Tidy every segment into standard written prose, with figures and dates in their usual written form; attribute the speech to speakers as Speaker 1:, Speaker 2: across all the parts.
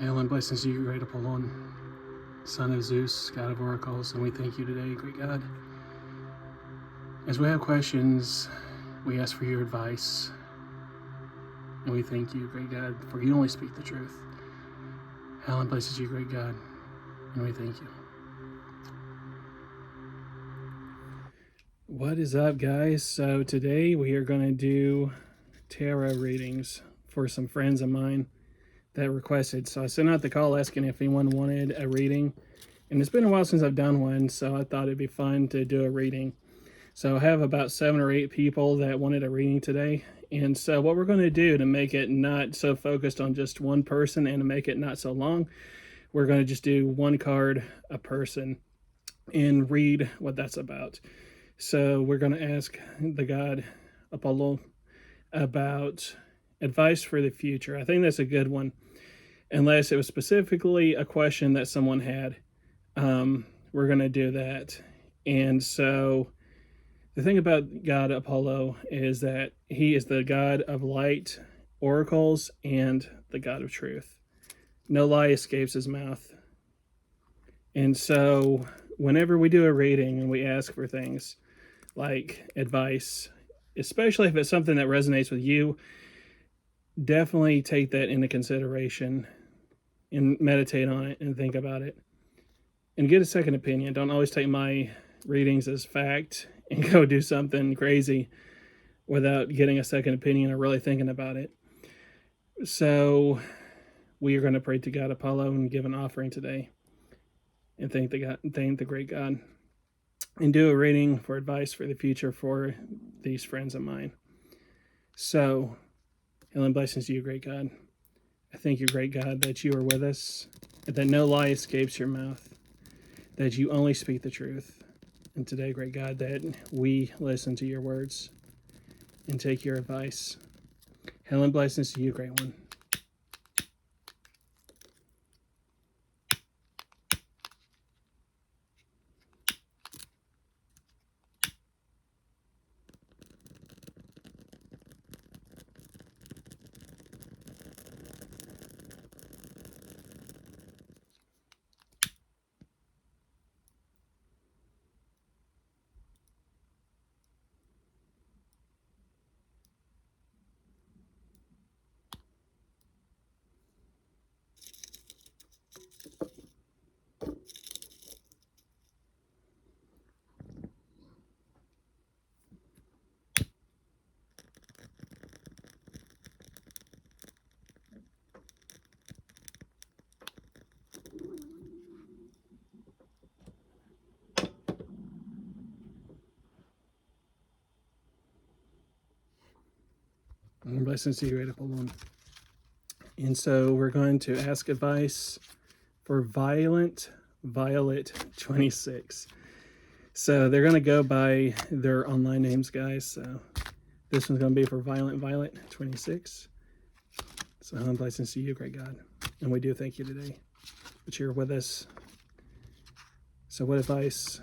Speaker 1: Hail and blessings to you, great Apollon, son of Zeus, god of oracles, and we thank you today, great God. As we have questions, we ask for your advice, and we thank you, great God, for you only speak the truth. Hail and blessings to you, great God, and we thank you. What is up, guys? So today we are going to do tarot readings for some friends of mine that requested. So I sent out the call asking if anyone wanted a reading, and it's been a while since I've done one, so I thought it'd be fun to do a reading. So I have about 7 or 8 people that wanted a reading today, and so what we're going to do to make it not so focused on just one person and to make it not so long, we're going to just do one card a person and read what that's about. So we're going to ask the god Apollo about advice for the future. I think that's a good one, unless it was specifically a question that someone had. We're going to do that. And so the thing about God Apollo is that he is the god of light, oracles, and the god of truth. No lie escapes his mouth. And so whenever we do a reading and we ask for things like advice, especially if it's something that resonates with you, definitely take that into consideration and meditate on it and think about it and get a second opinion. Don't always take my readings as fact and go do something crazy without getting a second opinion or really thinking about it. So we are going to pray to God Apollo and give an offering today and thank the great God, and do a reading for advice for the future for these friends of mine. So, hail and blessings to you, great God. I thank you, great God, that you are with us, and that no lie escapes your mouth, that you only speak the truth. And today, great God, that we listen to your words and take your advice. Hail and blessings to you, great one. And blessings to you, great Apollon. And so we're going to ask advice for ViolentViolet 26. So they're going to go by their online names, guys. So this one's going to be for ViolentViolet 26. So hail and blessings to you, great God. And we do thank you today that you're with us. So what advice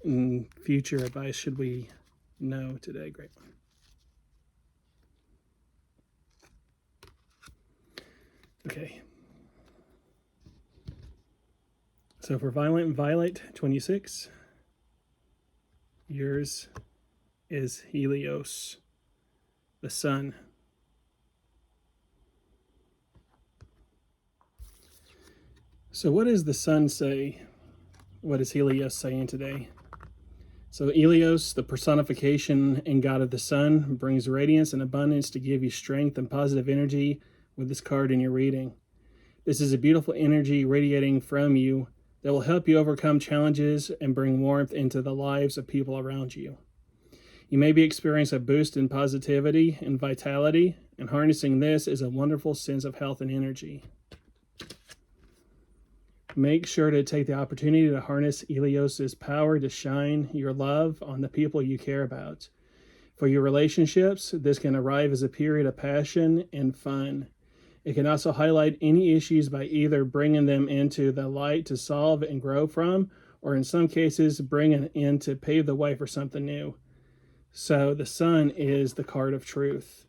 Speaker 1: and future advice should we know today, great one? Okay. So for ViolentViolet 26, yours is Helios, the sun. So what does the sun say? What is Helios saying today? So Helios, the personification and god of the sun, brings radiance and abundance to give you strength and positive energy with this card in your reading. This is a beautiful energy radiating from you that will help you overcome challenges and bring warmth into the lives of people around you. You may be experiencing a boost in positivity and vitality, and harnessing this is a wonderful sense of health and energy. Make sure to take the opportunity to harness Helios's power to shine your love on the people you care about. For your relationships, this can arrive as a period of passion and fun. It can also highlight any issues by either bringing them into the light to solve and grow from, or in some cases, bringing in to pave the way for something new. So the sun is the card of truth.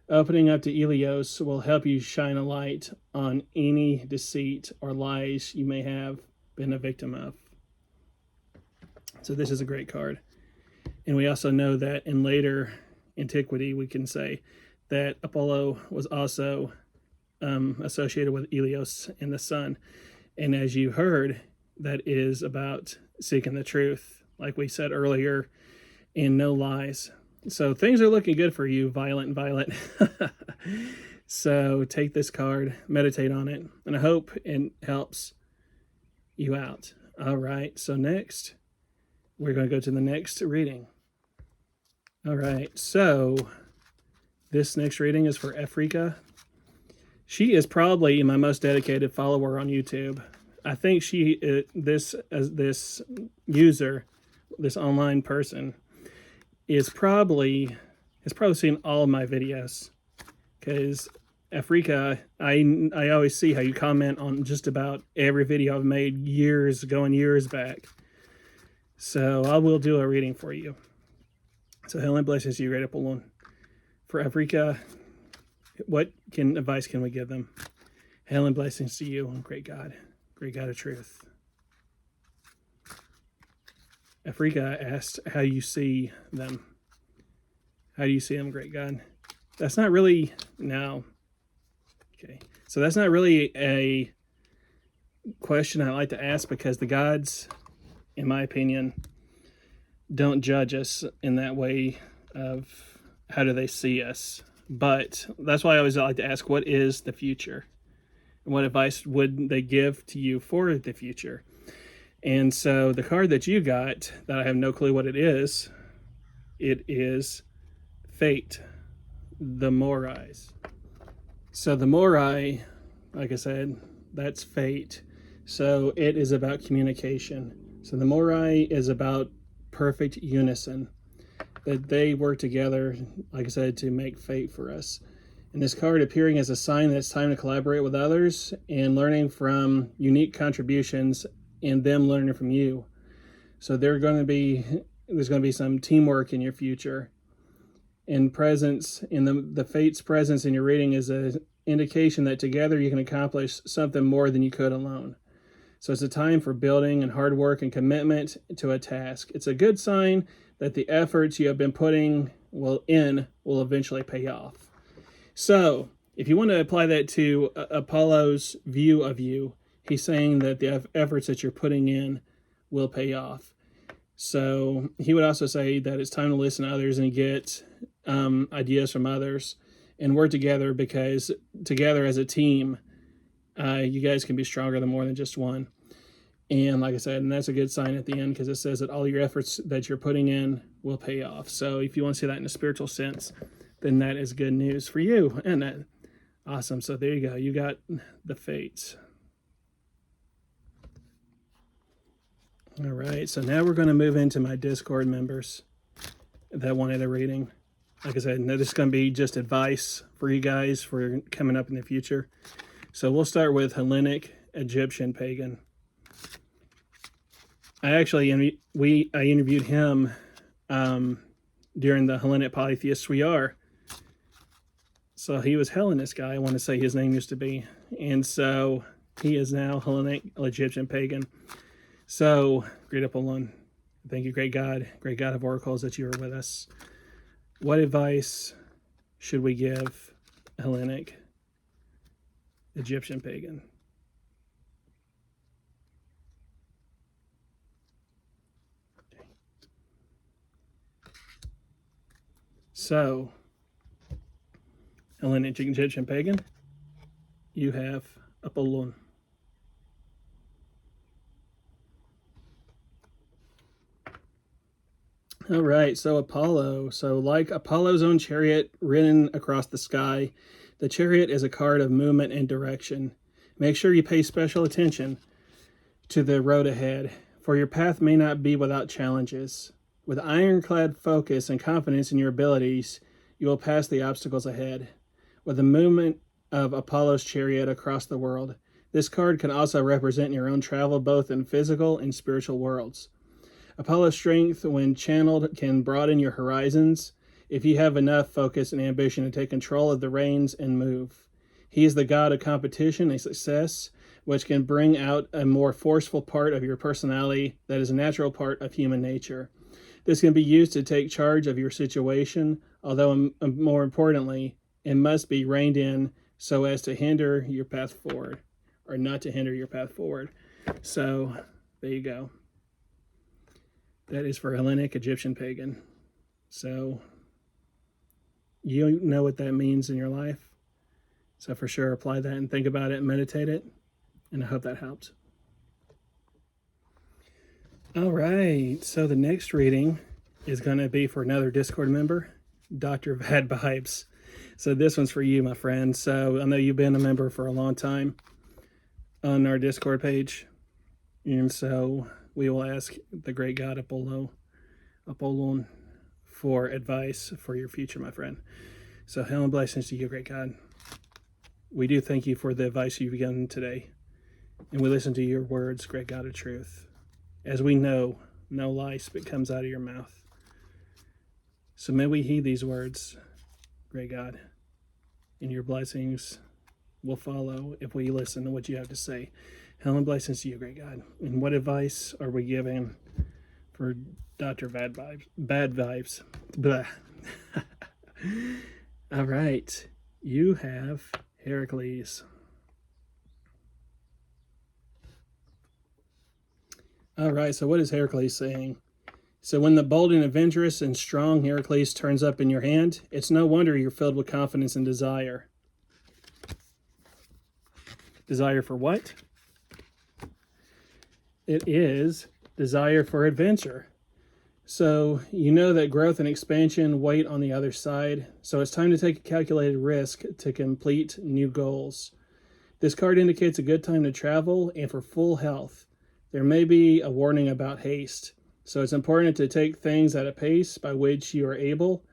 Speaker 1: Opening up to Helios will help you shine a light on any deceit or lies you may have been a victim of. So this is a great card. And we also know that in later antiquity, we can say that Apollo was also associated with Helios and the sun. And as you heard, that is about seeking the truth, like we said earlier, and no lies. So things are looking good for you, ViolentViolet. So take this card, meditate on it, and I hope it helps you out. All right, so next, we're going to go to the next reading. All right, so this next reading is for Africa. She is probably my most dedicated follower on YouTube. I think this user, this online person, has probably seen all of my videos, because Africa, I always see how you comment on just about every video I've made years back. So I will do a reading for you. So Helen blesses you, great Apollon. For Africa, what advice can we give them? Helen blessings to you, great God of truth. Africa asked how you see them. How do you see them, great God? That's not really, no. Okay, so that's not really a question I like to ask, because the gods, in my opinion, don't judge us in that way of how do they see us. But that's why I always like to ask, what is the future? And what advice would they give to you for the future? And so the card that you got, that I have no clue what it is Fate, the Morais. So the Morai, like I said, that's fate. So it is about communication. So the Morai is about perfect unison, that they work together, like I said, to make fate for us. And this card appearing as a sign that it's time to collaborate with others and learning from unique contributions and them learning from you. So there's going to be some teamwork in your future. And presence in the fate's presence in your reading is an indication that together you can accomplish something more than you could alone. So it's a time for building and hard work and commitment to a task. It's a good sign that the efforts you have been putting will eventually pay off. So if you want to apply that to Apollo's view of you, he's saying that the efforts that you're putting in will pay off. So he would also say that it's time to listen to others and get ideas from others and work together, because together as a team, you guys can be stronger than more than just one. And like I said, and that's a good sign at the end, because it says that all your efforts that you're putting in will pay off. So if you want to see that in a spiritual sense, then that is good news for you. And that awesome. So there you go. You got the fates. All right. So now we're going to move into my Discord members that wanted a reading. Like I said, this is going to be just advice for you guys for coming up in the future. So we'll start with Hellenic, Egyptian, Pagan. I interviewed him during the Hellenic Polytheists We Are. So he was Hellenist guy, I want to say his name used to be. And so he is now Hellenic, Egyptian, Pagan. So, great Apollon. Thank you, great God of oracles, that you are with us. What advice should we give Hellenic, Egyptian, Pagan? Okay. So, Hellenic, Egyptian, Pagan, you have Apollon. All right, so Apollo. So like Apollo's own chariot ridden across the sky, the chariot is a card of movement and direction. Make sure you pay special attention to the road ahead, for your path may not be without challenges. With ironclad focus and confidence in your abilities, you will pass the obstacles ahead. With the movement of Apollo's chariot across the world, this card can also represent your own travel both in physical and spiritual worlds. Apollo's strength, when channeled, can broaden your horizons if you have enough focus and ambition to take control of the reins and move. He is the god of competition and success, which can bring out a more forceful part of your personality that is a natural part of human nature. This can be used to take charge of your situation, although more importantly, it must be reined in so as to hinder your path forward, or not to hinder your path forward. So there you go. That is for Hellenic, Egyptian, Pagan. So you know what that means in your life. So for sure, apply that and think about it and meditate it. And I hope that helps. All right, so the next reading is going to be for another Discord member, Dr. badvibes. So this one's for you, my friend. So I know you've been a member for a long time on our Discord page. And so we will ask the great God Apollon for advice for your future, my friend. So hail and blessings to you, great God. We do thank you for the advice you've given today. And we listen to your words, great God of truth. As we know, no lie comes out of your mouth. So may we heed these words, great God, and your blessings will follow if we listen to what you have to say. Hail and blessings to you, great God. And what advice are we giving for Dr. badvibes? Blah. All right. You have Heracles. All right, so what is Heracles saying? So when the bold and adventurous and strong Heracles turns up in your hand, it's no wonder you're filled with confidence and desire. Desire for what? It is desire for adventure. So you know that growth and expansion wait on the other side. So it's time to take a calculated risk to complete new goals. This card indicates a good time to travel and for full health. There may be a warning about haste. So it's important to take things at a pace by which you are able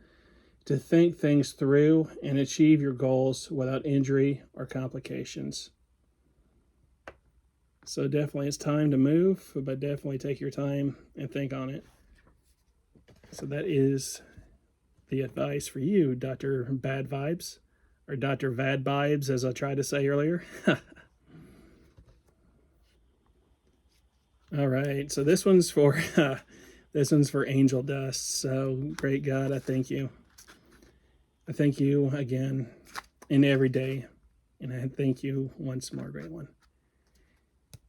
Speaker 1: to think things through and achieve your goals without injury or complications. So definitely it's time to move, but definitely take your time and think on it. So that is the advice for you, Dr. badvibes, or Dr. vadvibes, as I tried to say earlier. All right, so this one's for angel dust. So great God, I thank you. I thank you again and every day, and I thank you once more, great one.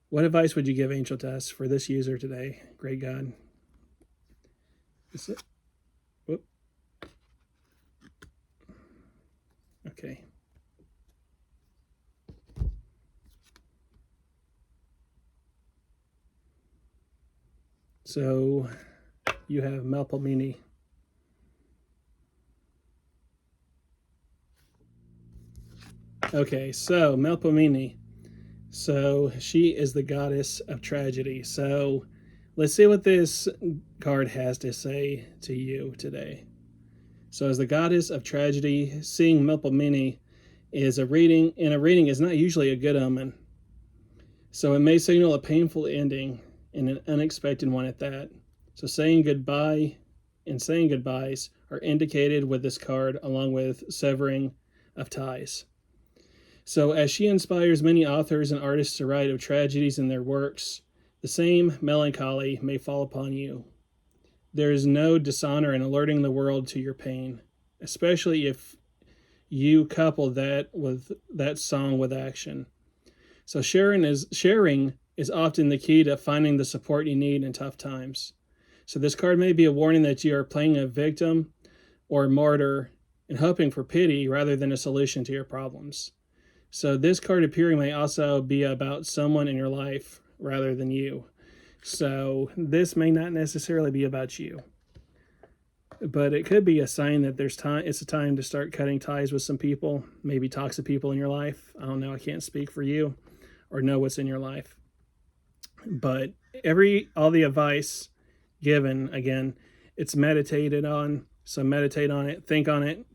Speaker 1: What advice would you give angel dust for this user today, great God? Is it? Whoop. Okay. So you have Melpomene. Okay, so Melpomene. So she is the goddess of tragedy. So let's see what this card has to say to you today. So as the goddess of tragedy, seeing Melpomene is a reading is not usually a good omen. So it may signal a painful ending and an unexpected one at that. So saying goodbye and saying goodbyes are indicated with this card, along with severing of ties. So as she inspires many authors and artists to write of tragedies in their works, the same melancholy may fall upon you. There is no dishonor in alerting the world to your pain, especially if you couple that with that song with action. So sharing is often the key to finding the support you need in tough times. So this card may be a warning that you are playing a victim or a martyr and hoping for pity rather than a solution to your problems. So this card appearing may also be about someone in your life rather than you. So this may not necessarily be about you, but it could be a sign that it's a time to start cutting ties with some people, maybe toxic people in your life. I don't know, I can't speak for you or know what's in your life. But all the advice given, again, it's meditated on. So meditate on it, think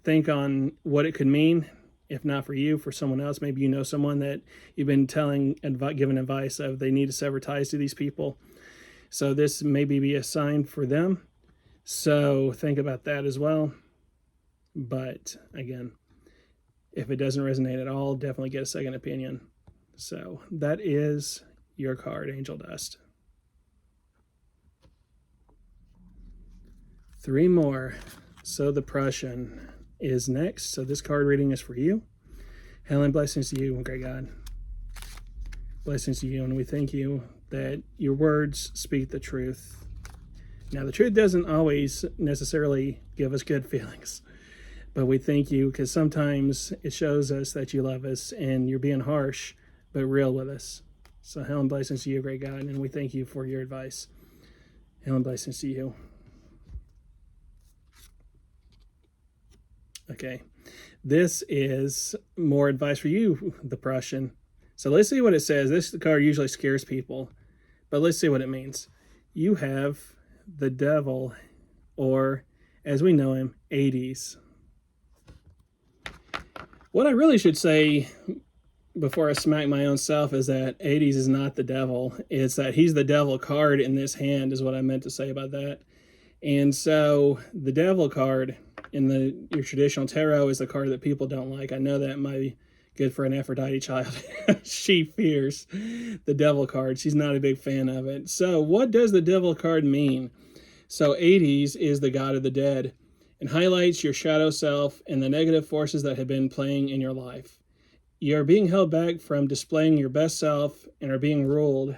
Speaker 1: think on what it could mean. If not for you, for someone else, maybe you know someone that you've been giving advice of they need to sever ties to these people. So this maybe be a sign for them. So think about that as well. But again, if it doesn't resonate at all, definitely get a second opinion. So that is your card, Angel Dust. 3 more. So the Prussian is next. So this card reading is for you. Helen, blessings to you, great God. Blessings to you, and we thank you that your words speak the truth. Now, the truth doesn't always necessarily give us good feelings, but we thank you because sometimes it shows us that you love us and you're being harsh, but real with us. So, Helen, blessings to you, great God, and we thank you for your advice. Helen, blessings to you. Okay, this is more advice for you, the Prussian. So let's see what it says. This card usually scares people, but let's see what it means. You have the devil, or as we know him, Hades. What I really should say before I smack my own self is that Hades is not the devil. It's that he's the devil card in this hand is what I meant to say about that. And so the devil card in your traditional tarot is the card that people don't like. I know that my good friend Aphrodite Child, she fears the devil card. She's not a big fan of it. So what does the devil card mean? So Hades is the god of the dead and highlights your shadow self and the negative forces that have been playing in your life. You are being held back from displaying your best self and are being ruled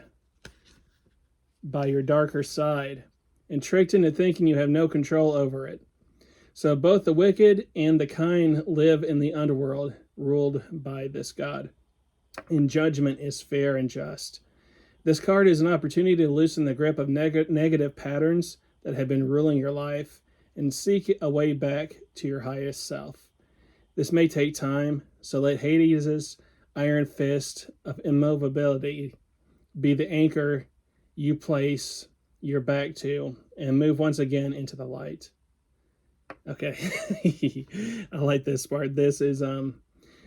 Speaker 1: by your darker side and tricked into thinking you have no control over it. So both the wicked and the kind live in the underworld, ruled by this god. And judgment is fair and just. This card is an opportunity to loosen the grip of negative patterns that have been ruling your life and seek a way back to your highest self. This may take time, so let Hades' iron fist of immovability be the anchor you place your back to and move once again into the light. Okay. I like this part. This is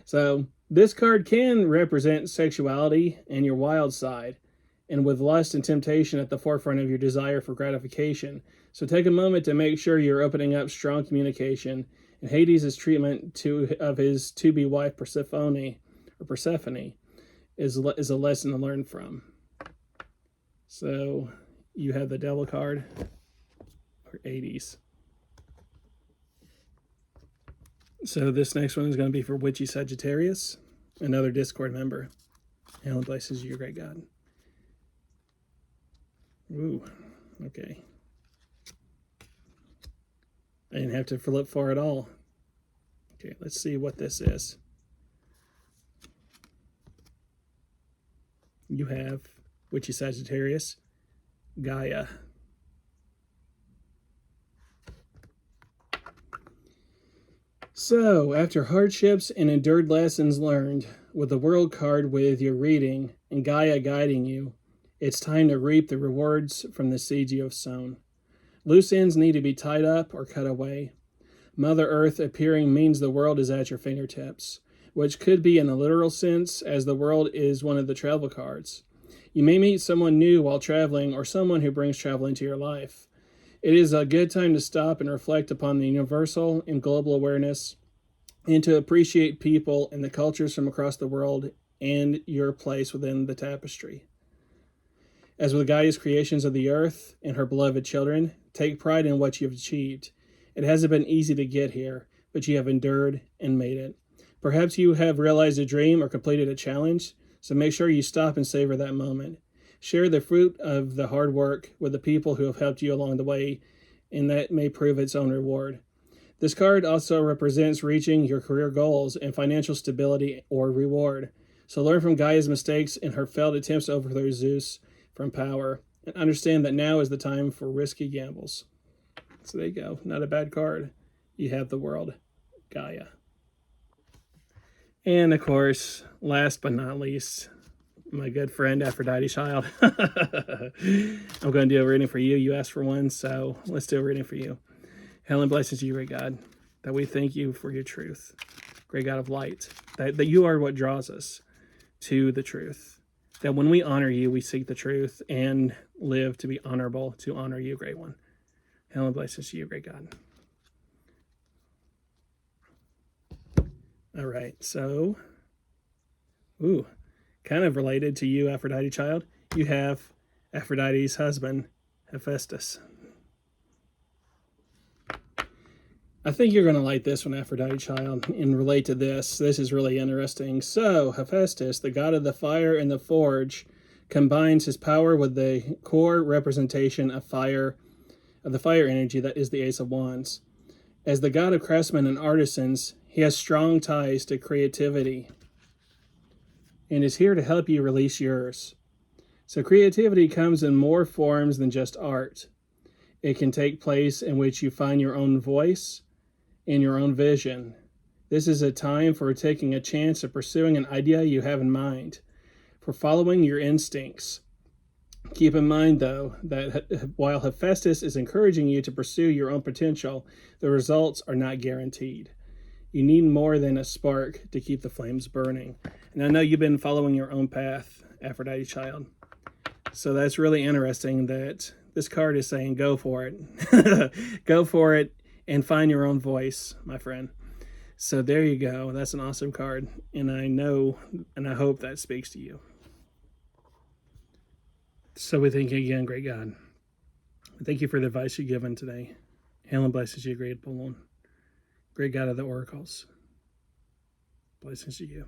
Speaker 1: so this card can represent sexuality and your wild side, and with lust and temptation at the forefront of your desire for gratification. So take a moment to make sure you're opening up strong communication and Hades' treatment of his to-be wife Persephone is a lesson to learn from. So you have the devil card, or Hades. So this next one is going to be for Witchysagittarius, another Discord member. Helen blesses you, great God. Ooh, okay. I didn't have to flip far at all. Okay, let's see what this is. You have Witchysagittarius, Gaia. So, after hardships and endured lessons learned, with the World card with your reading and Gaia guiding you, it's time to reap the rewards from the seeds you have sown. Loose ends need to be tied up or cut away. Mother Earth appearing means the world is at your fingertips, which could be in a literal sense, as the world is one of the travel cards. You may meet someone new while traveling or someone who brings travel into your life. It is a good time to stop and reflect upon the universal and global awareness and to appreciate people and the cultures from across the world and your place within the tapestry. As with Gaia's creations of the earth and her beloved children, take pride in what you have achieved. It hasn't been easy to get here, but you have endured and made it. Perhaps you have realized a dream or completed a challenge, so make sure you stop and savor that moment. Share the fruit of the hard work with the people who have helped you along the way, and that may prove its own reward. This card also represents reaching your career goals and financial stability or reward. So learn from Gaia's mistakes and her failed attempts to overthrow Zeus from power, and understand that now is the time for risky gambles. So there you go. Not a bad card. You have the world, Gaia. And of course, last but not least, my good friend Aphrodite Child. I'm going to do a reading for you. You asked for one, so let's do a reading for you. Helen, blessings to you, great God, that we thank you for your truth, great God of light, that you are what draws us to the truth, that when we honor you, we seek the truth and live to be honorable, to honor you, great one. Helen, blessings to you, great God. All right, so, ooh, kind of related to you, Aphrodite child. You have Aphrodite's husband, Hephaestus. I think you're going to like this one, Aphrodite child, and relate to this. This is really interesting. So, Hephaestus, the god of the fire and the forge, combines his power with the core representation of fire, of the fire energy that is the Ace of Wands. As the god of craftsmen and artisans, he has strong ties to creativity and is here to help you release yours. So creativity comes in more forms than just art. It can take place in which you find your own voice and your own vision. This is a time for taking a chance of pursuing an idea you have in mind, for following your instincts. Keep in mind, though, that while Hephaestus is encouraging you to pursue your own potential, the results are not guaranteed. You need more than a spark to keep the flames burning. And I know you've been following your own path, Aphrodite child. So that's really interesting that this card is saying go for it. Go for it and find your own voice, my friend. So there you go. That's an awesome card. And I know and I hope that speaks to you. So we thank you again, great God. Thank you for the advice you've given today. Hail and blesses you, great Bull, great God of the oracles. Blessings to you.